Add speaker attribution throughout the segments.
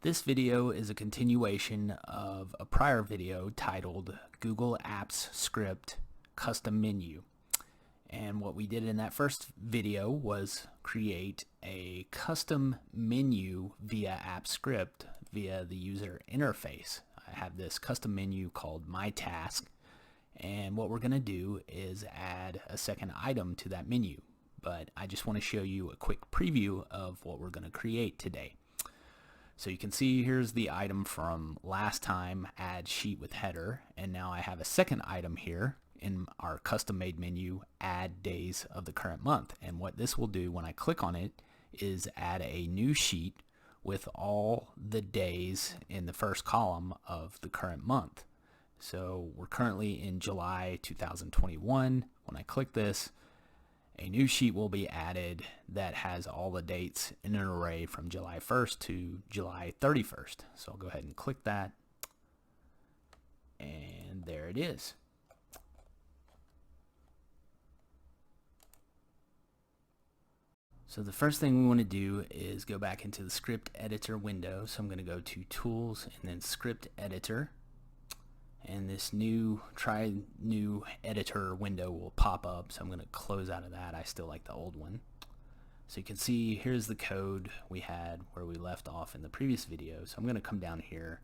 Speaker 1: This video is a continuation of a prior video titled Google Apps Script Custom Menu. And what we did in that first video was create a custom menu via app script via the user interface. I have this custom menu called My Task, and what we're going to do is add a second item to that menu. But I just want to show you a quick preview of what we're going to create today. So you can see here's the item from last time, add sheet with header, and now I have a second item here in our custom made menu, add days of the current month. And what this will do when I click on it is add a new sheet with all the days in the first column of the current month. So we're currently in July 2021. When I click this, a new sheet will be added that has all the dates in an array from July 1st to July 31st. So I'll go ahead and click that, and there it is. So the first thing we want to do is go back into the script editor window. So I'm going to go to Tools and then Script Editor. And this try new editor window will pop up, so I'm going to close out of that. I still like the old one. So you can see here's the code we had where we left off in the previous video. So I'm going to come down here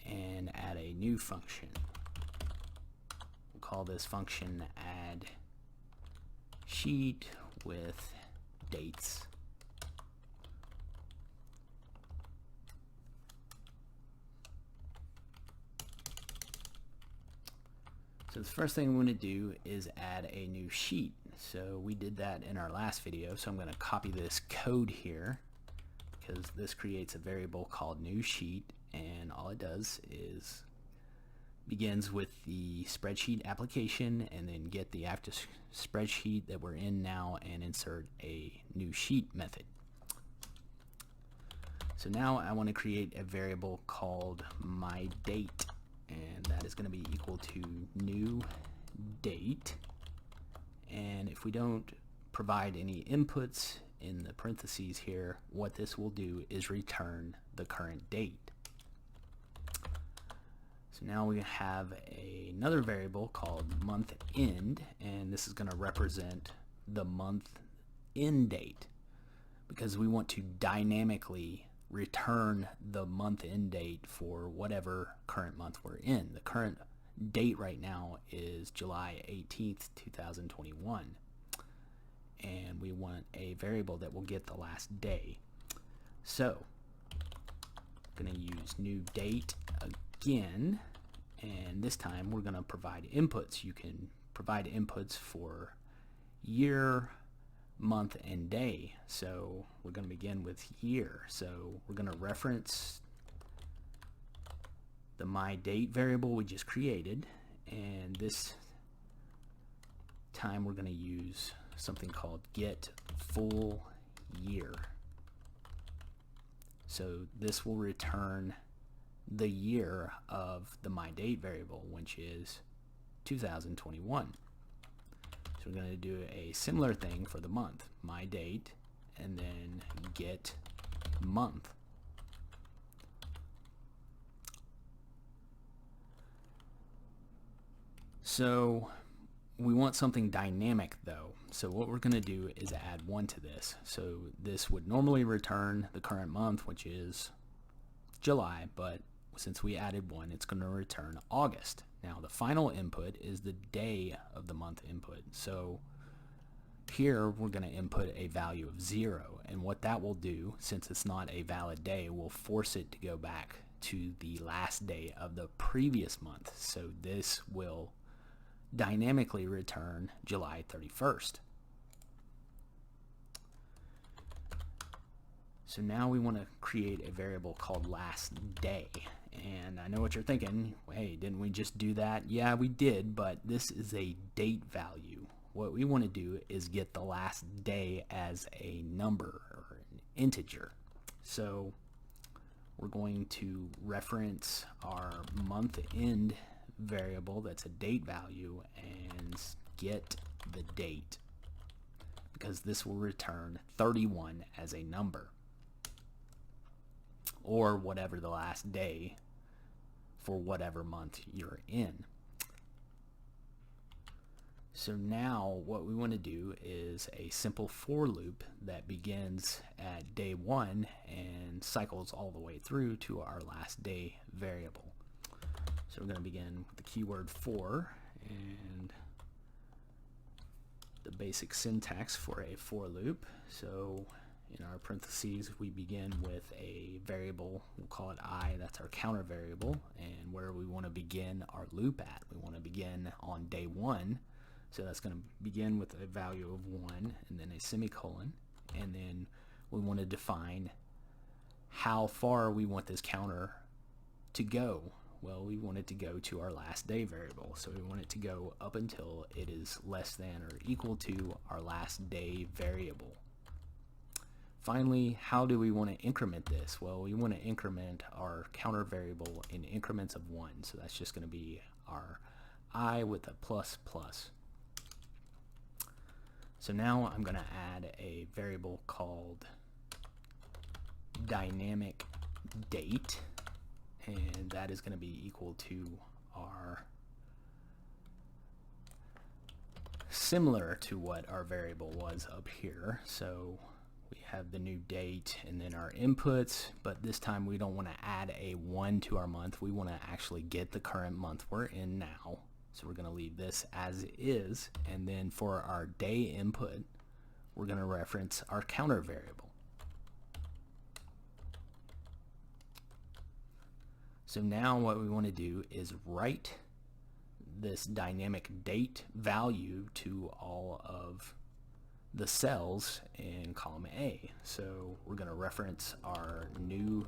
Speaker 1: and add a new function. We'll call this function add sheet with dates. So the first thing we want to do is add a new sheet. So we did that in our last video. So I'm going to copy this code here because this creates a variable called new sheet, and all it does is begins with the spreadsheet application and then get the active spreadsheet that we're in now and insert a new sheet method. So now I want to create a variable called my date, and that is going to be equal to new date. And if we don't provide any inputs in the parentheses here, what this will do is return the current date. So now we have another variable called month end, and this is going to represent the month end date because we want to dynamically return the month end date for whatever current month we're in. The current date right now is July 18th, 2021, and we want a variable that will get the last day. So I'm going to use new date again, and this time we're going to provide inputs. You can provide inputs for year, month, and day. So we're going to begin with year. So we're going to reference the my date variable we just created, and this time we're going to use something called get full year. So this will return the year of the my date variable, which is 2021. So we're going to do a similar thing for the month, my date, and then get month. So we want something dynamic though. So what we're going to do is add 1 to this. So this would normally return the current month, which is July, but since we added 1, it's going to return August. Now the final input is the day of the month input. So here we're going to input a value of 0, and what that will do, since it's not a valid day, will force it to go back to the last day of the previous month. So this will dynamically return July 31st. So now we want to create a variable called last day. And I know what you're thinking, hey, didn't we just do that? Yeah, we did, but this is a date value. What we want to do is get the last day as a number or an integer. So we're going to reference our month end variable that's a date value and get the date, because this will return 31 as a number. or whatever the last day for whatever month you're in. So now what we want to do is a simple for loop that begins at day 1 and cycles all the way through to our last day variable. So we're going to begin with the keyword for, and the basic syntax for a for loop. So in our parentheses we begin with a variable, we'll call it I, that's our counter variable, and where we want to begin our loop at. We want to begin on day 1. So that's going to begin with a value of 1 and then a semicolon, and then we want to define how far we want this counter to go. Well, we want it to go to our last day variable, so we want it to go up until it is less than or equal to our last day variable. Finally, how do we want to increment this? Well, we want to increment our counter variable in increments of 1, so that's just going to be our I with a plus plus. So now I'm going to add a variable called dynamic date, and that is going to be equal to our, similar to what our variable was up here. So we have the new date and then our inputs, but this time we don't want to add a 1 to our month. We want to actually get the current month we're in now. So we're going to leave this as is, and then for our day input, we're going to reference our counter variable. So now what we want to do is write this dynamic date value to all of the cells in column A. So we're going to reference our new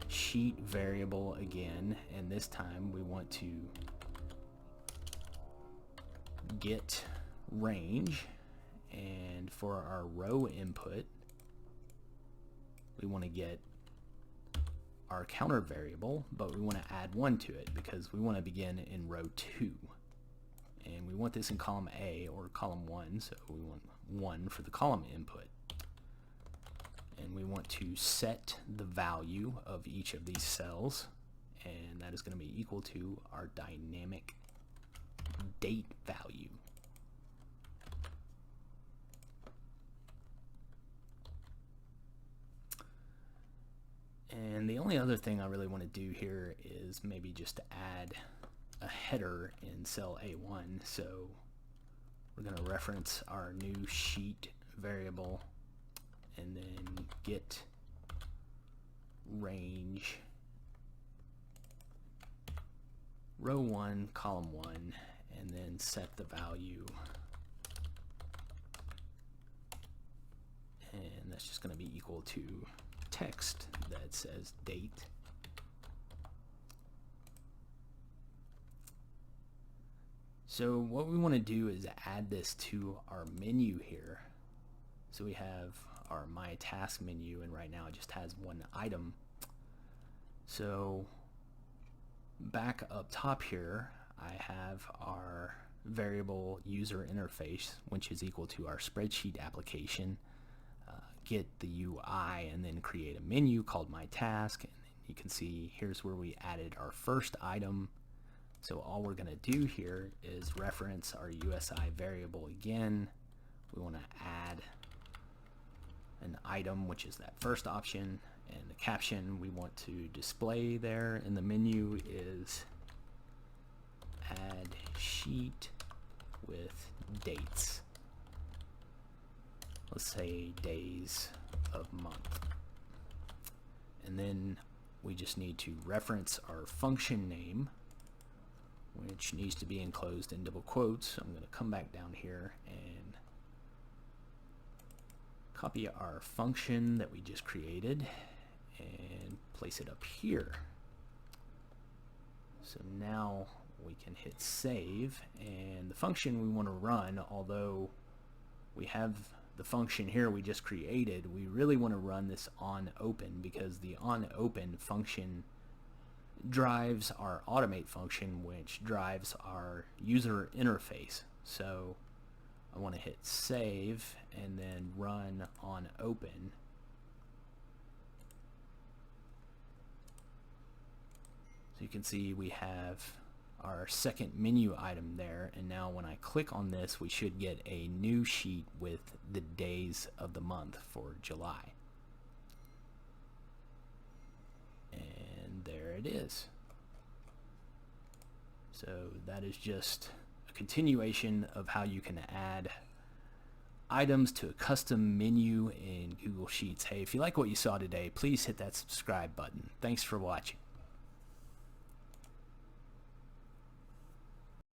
Speaker 1: sheet variable again, and this time we want to get range, and for our row input we want to get our counter variable, but we want to add 1 to it because we want to begin in row 2, and we want this in column A or column 1, so we want 1 for the column input, and we want to set the value of each of these cells, and that is going to be equal to our dynamic date value. And the only other thing I really want to do here is maybe just to add a header in cell A1. So we're going to reference our new sheet variable and then get range row 1 column 1, and then set the value, and that's just going to be equal to text that says date. So what we want to do is add this to our menu here. So we have our My Task menu, and right now it just has 1 item. So back up top here, I have our variable user interface, which is equal to our spreadsheet application, get the UI, and then create a menu called My Task. And you can see here's where we added our first item. So all we're going to do here is reference our USI variable again. We want to add an item, which is that first option, and the caption we want to display there in the menu is add sheet with dates. Let's say days of month. And then we just need to reference our function name, which needs to be enclosed in double quotes. So I'm going to come back down here and copy our function that we just created and place it up here. So now we can hit save, and the function we want to run, although we have the function here we just created, we really want to run this on open, because the on open function drives our automate function, which drives our user interface. So I want to hit save and then run on open. So you can see we have our second menu item there, and now when I click on this, we should get a new sheet with the days of the month for July. And there it is. So that is just a continuation of how you can add items to a custom menu in Google Sheets. Hey, if you like what you saw today, please hit that subscribe button. Thanks for watching.